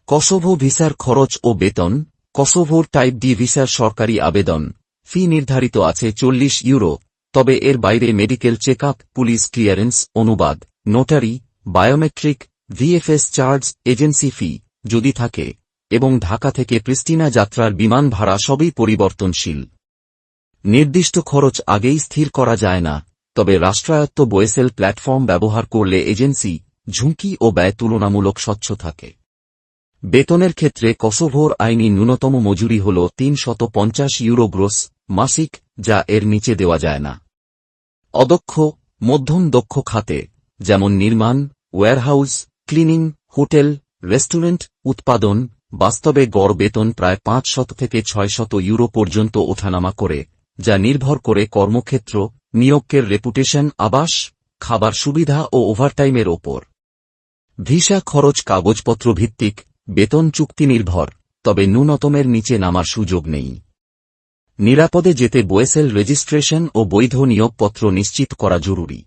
Kosovo ভিসার খরচ ও বেতন। কসোভোর টাইপ ডি ভিসার সরকারি আবেদন ফি নির্ধারিত আছে 40 ইউরো, তবে এর বাইরে মেডিকেল চেকআপ, পুলিশ ক্লিয়ারেন্স, অনুবাদ, notary, biometric, VFS charge, agency fee যদি থাকে, এবং ঢাকা থেকে প্রিস্টিনা যাত্রার বিমান ভাড়া সবই পরিবর্তনশীল। নির্দিষ্ট খরচ আগেই স্থির করা যায় না, তবে রাষ্ট্রায়ত্ত বোয়েসেল প্ল্যাটফর্ম ব্যবহার করলে এজেন্সি, ঝুঁকি ও ব্যয় তুলনামূলক স্বচ্ছ থাকে। বেতনের ক্ষেত্রে কসোভোর আইনি ন্যূনতম মজুরি হল 350 ইউরো গ্রোস মাসিক, যা এর নিচে দেওয়া যায় না। অদক্ষ, মধ্যম দক্ষ খাতে, যেমন নির্মাণ, ওয়্যারহাউস, ক্লিনিং, হোটেল, রেস্টুরেন্ট, উৎপাদন, বাস্তবে গড় বেতন প্রায় 500 থেকে 600 ইউরো পর্যন্ত ওঠানামা করে, যা নির্ভর করে কর্মক্ষেত্র, নিয়োগের রেপুটেশন, আবাস, খাবার সুবিধা ও ওভারটাইমের ওপর। ভিসা খরচ কাগজপত্র ভিত্তিক, বেতন চুক্তি নির্ভর, তবে ন্যূনতমের নিচে নামার সুযোগ নেই। নিরাপদে যেতে বোয়েসেল রেজিস্ট্রেশন ও বৈধ নিয়োগপত্র নিশ্চিত করা জরুরি।